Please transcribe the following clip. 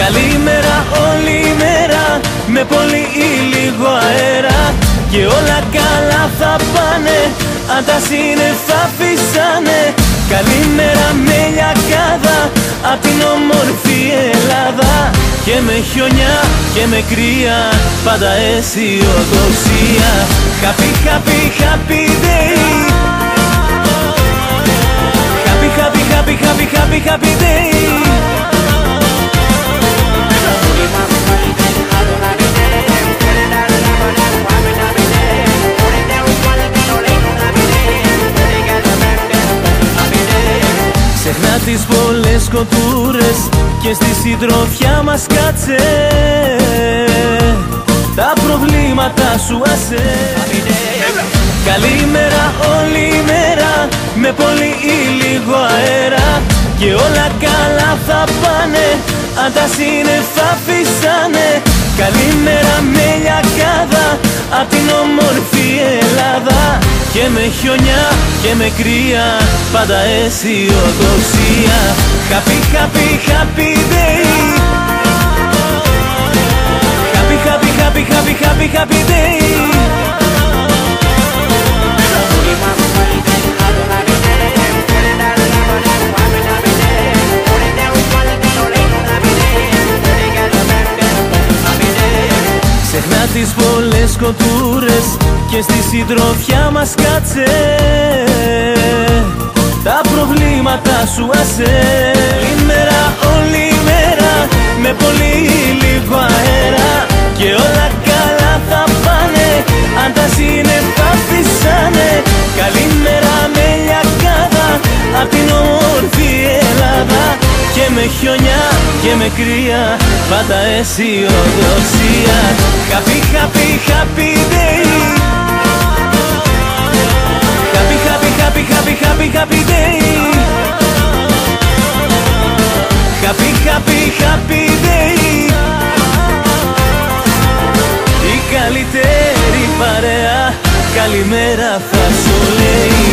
Καλημέρα όλη μέρα, με πολύ ή λίγο αέρα, και όλα καλά θα πάνε, αν τα σύννεφα φυσάνε. Καλημέρα με λιακάδα, απ' την όμορφη Ελλάδα, και με χιονιά και με κρύα, πάντα αισιοδοξία. Happy, happy, happy day. Happy, happy, happy, happy, happy, happy day. Ξεχνά τις πολλές κοτούρες και στη συντροφιά μας κάτσε, τα προβλήματα σου άσε. Καλημέρα όλη μέρα, με πολύ ή λίγο αέρα, και όλα καλά θα πάνε, αν τα σύννεφα φυσάνε. Καλημέρα με λιακάδα, απ' την όμορφη Ελλάδα, και με χιονιά και με κρύα, πάντα αισιοδοξία. Happy, happy, happy day. Happy, happy, happy, happy, happy, happy day. Ξεχνά τις πολλές κοτούρες και στη συντροφιά μας κάτσε, τα προβλήματα σου άσε. Ημέρα όλη μέρα, με πολύ λίγο αέρα, και όλα καλά θα πάνε, αν τα σύννεφα φυσάνε. Καλημέρα με λιακάδα, απ' την όμορφη Ελλάδα, και με χιονιά και με κρύα, πάντα αισιοδοξία. Happy, happy, happy day. Happy, happy, happy, happy, happy, happy day. Happy, happy, happy day. Η καλύτερη παρέα, καλημέρα θα σου λέει.